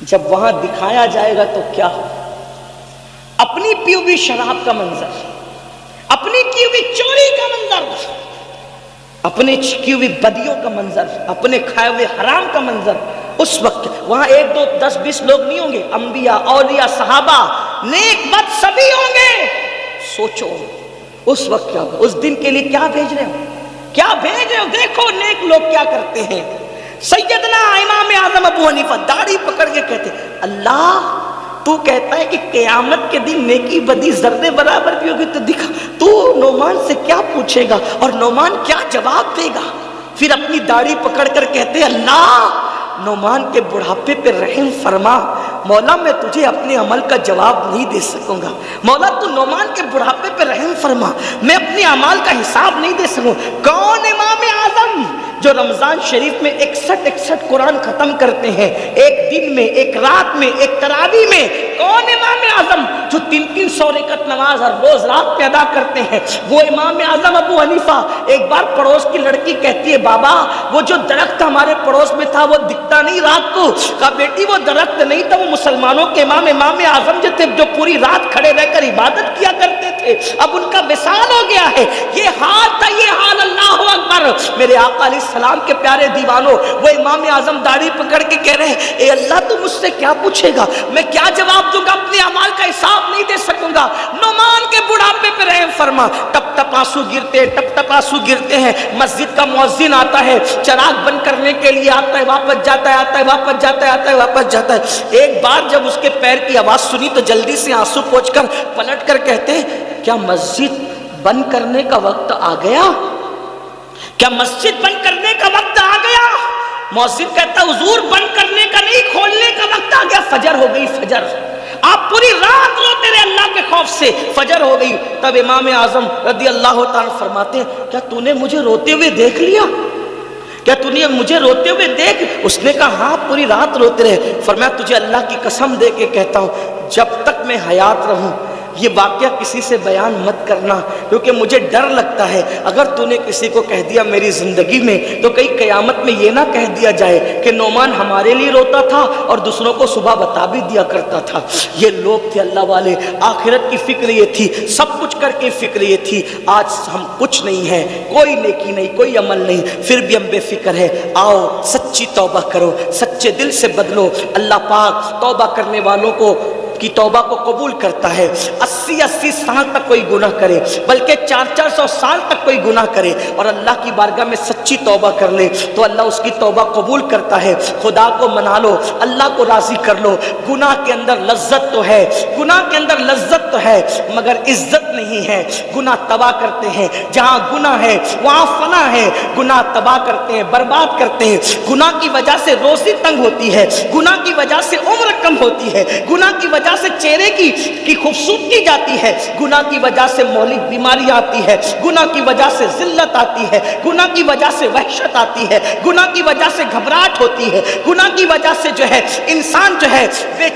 جب وہاں دکھایا جائے گا تو کیا ہو؟ اپنی پی ہوئی شراب کا منظر، اپنی کی ہوئی چوری کا منظر، اپنے کی ہوئی بدیوں کا منظر، اپنے کھائے ہوئے حرام کا منظر، اس وقت وہاں 1 2 10 20 لوگ نہیں ہوں گے، انبیاء، اولیاء، صحابہ، نیک بد سبھی ہوں گے۔ سوچو اس وقت کیا ہوگا؟ اس دن کے لیے کیا بھیج رہے ہو؟ کیا بھیج رہے ہو؟ دیکھو نیک لوگ کیا کرتے ہیں۔ سیدنا امام اعظم ابو حنیفہ داڑھی پکڑ کے کہتے اللہ تو کہتا ہے کہ قیامت کے دن نیکی بدی ذرے برابر بھی ہوگی تو دکھا، تو نعمان سے کیا پوچھے گا اور نعمان کیا جواب دے گا؟ پھر اپنی داڑھی پکڑ کر کہتے اللہ نعمان کے بڑھاپے پہ رحم فرما، مولا میں تجھے اپنے عمل کا جواب نہیں دے سکوں گا، مولا تو نعمان کے بڑھاپے پہ رحم فرما، میں اپنے اعمال کا حساب نہیں دے سکوں۔ کون امام اعظم جو رمضان شریف میں 61 قرآن ختم کرتے ہیں، ایک دن میں، ایک رات میں، ایک تراویح میں؟ کون امام اعظم جو 300 رکعت نماز ہر روز رات میں ادا کرتے ہیں؟ وہ امام اعظم ابو حنیفہ۔ ایک بار پڑوس کی لڑکی کہتی ہے بابا وہ جو درخت ہمارے پڑوس میں تھا وہ دکھتا نہیں رات کو، کہا بیٹی وہ درخت نہیں تھا، وہ مسلمانوں کے امام اعظم جو تھے، جو پوری رات کھڑے رہ کر عبادت کیا کرتے تھے، اب ان کا وصال ہو گیا ہے۔ یہ حال تھا، یہ حال، اللہ اکبر۔ میرے آقا علیہ السلام کے پیارے دیوانوں، وہ امام اعظم داڑھی پکڑ کے کہہ رہے ہیں، اے اللہ تو مجھ سے کیا پوچھے گا، میں کیا جواب دوں گا، اپنے اعمال کا حساب نہیں دے سکوں گا، نعمان کے بڑھاپے پہ رحم فرما۔ ٹپ ٹپ آنسو گرتے ہیں، ٹپ ٹپ آنسو گرتے ہیں۔ مسجد کا مؤذن آتا ہے، چراغ بند کرنے کے لیے آتا ہے، واپس جاتا ہے، آتا ہے واپس جاتا ہے، آتا ہے واپس جاتا ہے۔ ایک بار جب اس کے پیر کی آواز سنی تو جلدی سے آنسو پوچھ کر پلٹ کر کہتے ہیں، کیا مسجد بند کرنے کا وقت آ گیا؟ کیا مسجد بند کرنے کا وقت آ گیا؟ مؤذن کہتا ہے، حضور بند کرنے کا نہیں، کھولنے کا وقت آ گیا، فجر ہو گئی، فجر۔ آپ پوری رات روتے رہے اللہ کے خوف سے، فجر ہو گئی۔ تب امام اعظم رضی اللہ تعالیٰ فرماتے ہیں، کیا تو نے مجھے روتے ہوئے دیکھ لیا؟ کیا تو نے مجھے روتے ہوئے دیکھ؟ اس نے کہا ہاں، پوری رات روتے رہے۔ فرمایا تجھے اللہ کی قسم دے کے کہتا ہوں، جب تک میں حیات رہوں یہ واقعہ کسی سے بیان مت کرنا، کیونکہ مجھے ڈر لگتا ہے اگر تو نے کسی کو کہہ دیا میری زندگی میں تو کئی قیامت میں یہ نہ کہہ دیا جائے کہ نعمان ہمارے لیے روتا تھا اور دوسروں کو صبح بتا بھی دیا کرتا تھا۔ یہ لوگ تھے اللہ والے، آخرت کی فکر یہ تھی، سب کچھ کر کے فکر یہ تھی۔ آج ہم کچھ نہیں ہیں، کوئی نیکی نہیں، کوئی عمل نہیں، پھر بھی ہم بے فکر ہے۔ آؤ سچی توبہ کرو، سچے دل سے بدلو۔ اللہ پاک توبہ کرنے والوں کو کی توبہ کو قبول کرتا ہے۔ 80 سال تک کوئی گناہ کرے، بلکہ 400 سال تک کوئی گناہ کرے اور اللہ کی بارگاہ میں سچی توبہ کر لے تو اللہ اس کی توبہ قبول کرتا ہے۔ خدا کو منا لو، اللہ کو راضی کر لو۔ گناہ کے اندر لذت تو ہے، گناہ کے اندر لذت تو ہے، مگر عزت نہیں ہے۔ گناہ تباہ کرتے ہیں، جہاں گناہ ہے وہاں فنا ہے۔ گناہ تباہ کرتے ہیں، برباد کرتے ہیں۔ گناہ کی وجہ سے روزی تنگ ہوتی ہے، گناہ کی وجہ سے عمر کم ہوتی ہے، گناہ کی وجہ سے چہرے کی خوبصورتی جاتی ہے، گناہ کی وجہ سے مہلک بیماری آتی ہے، گناہ کی وجہ سے ذلت آتی ہے، گناہ کی وجہ سے وحشت آتی ہے، گناہ کی وجہ سے گھبراہٹ ہوتی ہے، گناہ کی وجہ سے جو ہے انسان جو ہے بے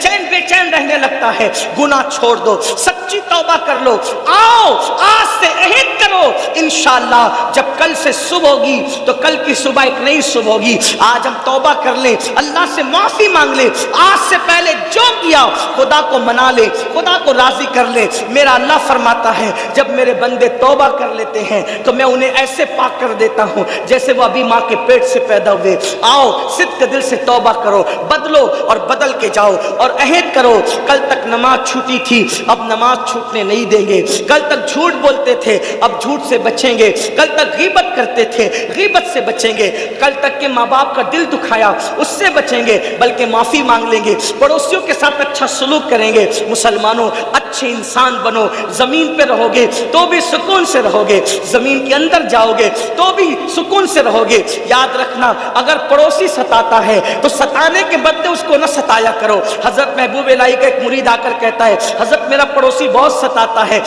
چین رہنے لگتا ہے۔ گناہ چھوڑ دو، سچی توبہ کر لو۔ آؤ آج سے عہد کرو، انشاءاللہ جب کل سے صبح ہوگی تو کل کی صبح ایک نئی صبح ہوگی۔ آج ہم توبہ کر لیں، اللہ سے معافی مانگ لیں، آج سے پہلے جو کیا خدا کو منا لے، خدا کو راضی کر لے۔ میرا اللہ فرماتا ہے جب میرے بندے توبہ کر لیتے ہیں تو میں انہیں ایسے پاک کر دیتا ہوں جیسے وہ ابھی ماں کے پیٹ سے پیدا ہوئے۔ آؤ صدق دل سے توبہ کرو، بدلو اور بدل کے جاؤ اور عہد کرو، کل تک نماز چھوٹی تھی اب نماز چھوٹنے نہیں دیں گے، کل تک جھوٹ بولتے تھے اب جھوٹ سے بچیں گے، کل تک غیبت کرتے تھے غیبت سے بچیں گے، کل تک کہ ماں باپ کا دل دکھایا اس سے بچیں گے بلکہ معافی مانگ لیں گے، پڑوسیوں کے ساتھ اچھا سلوک کریں گے۔ مسلمانوں اچھے انسان بنو، زمین پہ رہو گے تو بھی سکون سے رہو گے، زمین کے اندر جاؤ گے تو بھی سکون سے رہو گے۔ یاد رکھنا اگر پڑوسی ستاتا ہے تو ستانے کے بدلے اس کو نہ ستایا کرو۔ حضرت محبوب الہی کا ایک مرید آ کر کہتا ہے حضرت میرا پڑوسی بہت ستاتا ہے۔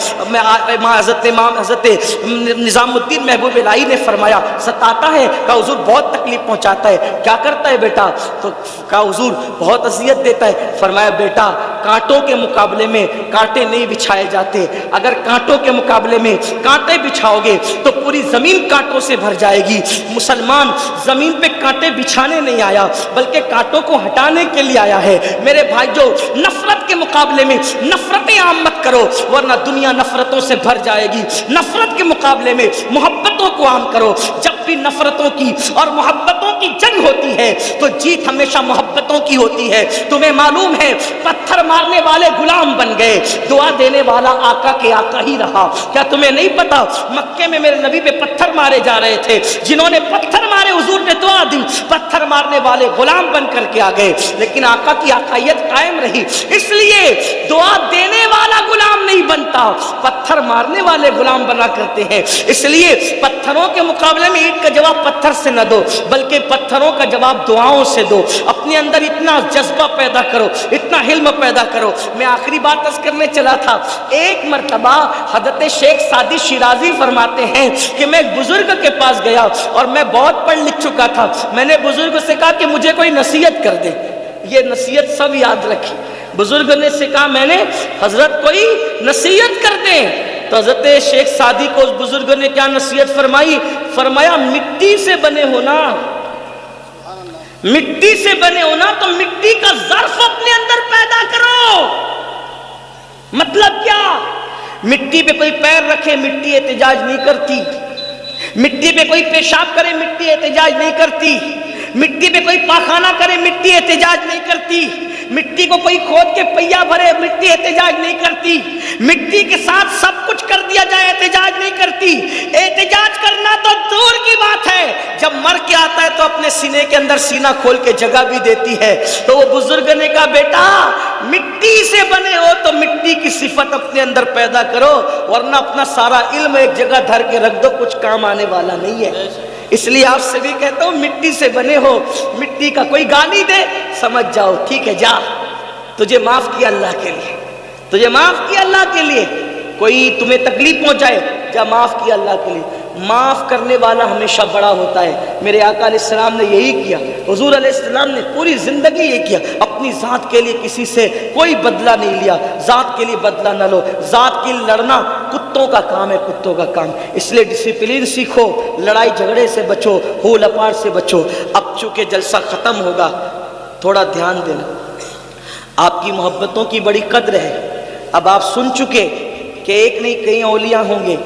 حضرت نظام الدین محبوب الہی نے فرمایا ستاتا ہے؟ کہا حضور بہت تکلیف پہنچاتا ہے۔ کیا کرتا ہے بیٹا؟ تو کہا حضور بہت اذیت دیتا ہے۔ فرمایا بیٹا کانٹوں کے مقابلے میں کانٹے نہیں بچھائے جاتے، اگر کانٹوں کے مقابلے میں کانٹے بچھاؤ گے تو پوری زمین کانٹوں سے بھر جائے گی۔ مسلمان زمین پہ کانٹے بچھانے نہیں آیا بلکہ کانٹوں کو ہٹانے کے لیے آیا ہے۔ میرے بھائی جو نفرت کے مقابلے میں نفرتیں عام مت کرو ورنہ دنیا نفرتوں سے بھر جائے گی۔ نفرت کے مقابلے میں محبتوں کو عام کرو۔ جب بھی نفرتوں کی اور محبتوں کی جنگ ہوتی ہے تو جیت ہمیشہ محبتوں کی ہوتی ہے۔ تمہیں معلوم ہے پتھر مارنے والے غلام بن گئے، دعا دینے والا آقا کے آقا ہی رہا۔ کیا تمہیں نہیں پتا مکے میں میرے نبی پہ پتھر مارے جا رہے تھے، جنہوں نے پتھر مارے حضور نے دعا دی، پتھر مارنے والے غلام بن کر کے آ گئے لیکن آقا کی آقائیت قائم رہی۔ اس لیے دعا دینے والا غلام نہیں بنتا، پتھر مارنے والے غلام بنا کرتے ہیں۔ اس لیے پتھروں کے مقابلے میں اینٹ کا جواب پتھر سے نہ دو بلکہ پتھروں کا جواب دعاؤں سے دو۔ اپنے اندر اتنا جذبہ پیدا کرو، اتنا حلم پیدا کرو۔ میں آخری بات عرض کرنے چلا تھا، ایک مرتبہ حضرت شیخ سعدی شیرازی فرماتے ہیں کہ میں ایک بزرگ کے پاس گیا اور میں بہت پڑھ لکھ چکا تھا۔ میں نے بزرگ سے کہا کہ مجھے کوئی نصیحت کر دے۔ یہ نصیحت سب یاد رکھی۔ بزرگ نے سے کہا میں نے حضرت کوئی نصیحت کر دیں تو حضرت شیخ سعدی کو اس بزرگ نے کیا نصیحت فرمائی؟ فرمایا مٹی سے بنے ہونا، مٹی سے بنے ہونا تو مٹی کا ظرف اپنے اندر پیدا مٹی پہ کوئی پیر رکھے مٹی احتجاج نہیں کرتی، مٹی پہ کوئی پیشاب کرے مٹی احتجاج نہیں کرتی، مٹی پہ کوئی پاخانہ کرے مٹی احتجاج نہیں کرتی، مٹی کو کوئی کھود کے پہیا بھرے مٹی احتجاج نہیں کرتی، مٹی کے ساتھ سب کچھ کر دیا جائے احتجاج نہیں کرتی۔ احتجاج کرنا تو دور کی بات ہے، جب مر کے آتا ہے تو اپنے سینے کے اندر سینہ کھول کے جگہ بھی دیتی ہے۔ تو وہ بزرگ نے کہا بیٹا مٹی سے بنے ہو تو مٹی کی صفت اپنے اندر پیدا کرو، ورنہ اپنا سارا علم ایک جگہ دھر کے رکھ دو، کچھ کام آنے والا نہیں ہے۔ اس لیے آپ سے بھی کہتا ہوں مٹی سے بنے ہو، مٹی کا کوئی گالی دے سمجھ جاؤ ٹھیک ہے، جا تجھے معاف کیا اللہ کے لیے، تجھے معاف کیا اللہ کے لیے، کوئی تمہیں تکلیف پہنچائے جا معاف کیا اللہ کے لیے۔ معاف کرنے والا ہمیشہ بڑا ہوتا ہے۔ میرے آقا علیہ السلام نے یہی کیا، حضور علیہ السلام نے پوری زندگی یہ کیا، اپنی ذات کے لیے کسی سے کوئی بدلہ نہیں لیا، ذات کے لیے بدلہ نہ لو، ذات کے لیے لڑنا کتوں کا کام ہے، کتوں کا کام۔ اس لیے ڈسپلین سیکھو، لڑائی جھگڑے سے بچو، ہو لپاڑ سے بچو۔ اب چونکہ جلسہ ختم ہوگا تھوڑا دھیان دینا، آپ کی محبتوں کی بڑی قدر ہے۔ اب آپ سن چکے کہ ایک نہیں کئی اولیاء ہوں گے،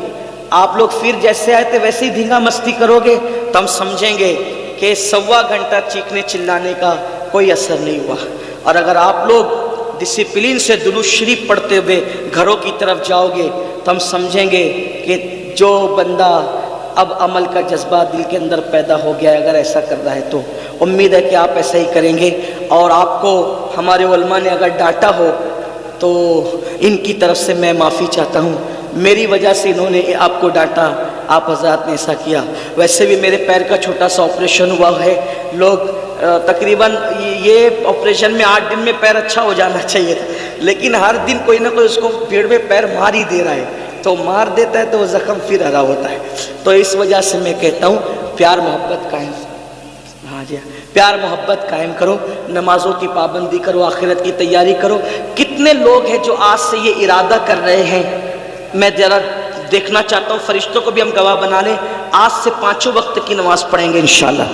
آپ لوگ پھر جیسے آئے تھے ویسے ہی دھینگا مستی کرو گے تو ہم سمجھیں گے کہ 1.25 گھنٹہ چیخنے چلانے کا کوئی اثر نہیں ہوا۔ اور اگر آپ لوگ ڈسپلین سے درود شریف پڑھتے ہوئے گھروں کی طرف جاؤ گے تو ہم سمجھیں گے کہ جو بندہ اب عمل کا جذبہ دل کے اندر پیدا ہو گیا ہے، اگر ایسا کر رہا ہے تو امید ہے کہ آپ ایسا ہی کریں گے۔ اور آپ کو ہمارے علماء نے اگر ڈانٹا ہو تو ان کی طرف سے میں معافی چاہتا ہوں، میری وجہ سے انہوں نے آپ کو ڈانٹا، آپ حضرات نے ایسا کیا۔ ویسے بھی میرے پیر کا چھوٹا سا آپریشن ہوا ہے، لوگ تقریباً یہ آپریشن میں 8 دن میں پیر اچھا ہو جانا چاہیے تھا، لیکن ہر دن کوئی نہ کوئی اس کو بھیڑ میں پیر مار ہی دے رہا ہے، تو مار دیتا ہے تو وہ زخم پھر ہرا ہوتا ہے۔ تو اس وجہ سے میں کہتا ہوں پیار محبت قائم، ہاں جی پیار محبت قائم کرو، نمازوں کی پابندی کرو، آخرت کی تیاری کرو۔ کتنے لوگ ہیں جو آج سے یہ ارادہ کر رہے ہیں، میں ذرا دیکھنا چاہتا ہوں فرشتوں کو بھی ہم گواہ بنا لیں، آج سے 5 وقت کی نماز پڑھیں گے انشاءاللہ۔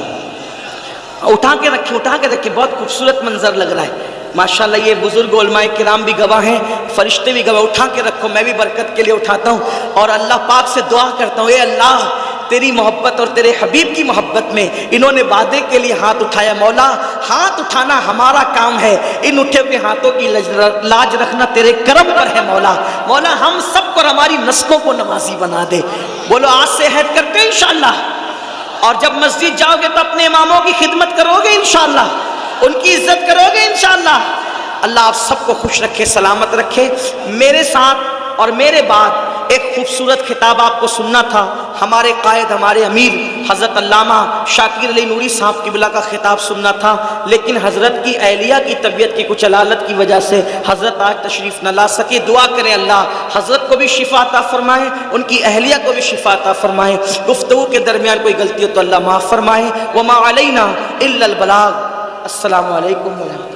اٹھا کے رکھیں، بہت خوبصورت منظر لگ رہا ہے ماشاءاللہ۔ یہ بزرگ علماء کرام بھی گواہ ہیں، فرشتے بھی گواہ، اٹھا کے رکھو، میں بھی برکت کے لیے اٹھاتا ہوں اور اللہ پاک سے دعا کرتا ہوں، اے اللہ تیری محبت اور تیرے حبیب کی محبت میں انہوں نے وعدے کے لیے ہاتھ اٹھایا، مولا ہاتھ اٹھانا ہمارا کام ہے، ان اٹھے ہوئے ہاتھوں کی لاج رکھنا تیرے کرم پر ہے مولا۔ مولا ہم سب کو اور ہماری نسلوں کو نمازی بنا دے۔ بولو آج سے عہد کرتے ہیں انشاءاللہ، اور جب مسجد جاؤ گے تو اپنے اماموں کی خدمت کرو گے انشاءاللہ، ان کی عزت کرو گے انشاءاللہ۔ اللہ آپ سب کو خوش رکھے، سلامت رکھے۔ میرے ساتھ اور میرے بعد ایک خوبصورت خطاب آپ کو سننا تھا، ہمارے قائد ہمارے امیر حضرت علامہ شاکر علی نوری صاحب قبلہ کا خطاب سننا تھا، لیکن حضرت کی اہلیہ کی طبیعت کی کچھ علالت کی وجہ سے حضرت آج تشریف نہ لا سکے۔ دعا کریں اللہ حضرت کو بھی شفا عطا فرمائے، ان کی اہلیہ کو بھی شفا عطا فرمائے، گفتگو کے درمیان کوئی غلطی ہو تو اللہ معاف فرمائے۔ وما علینا الا البلاغ۔ السلام علیکم ورحمۃ اللہ۔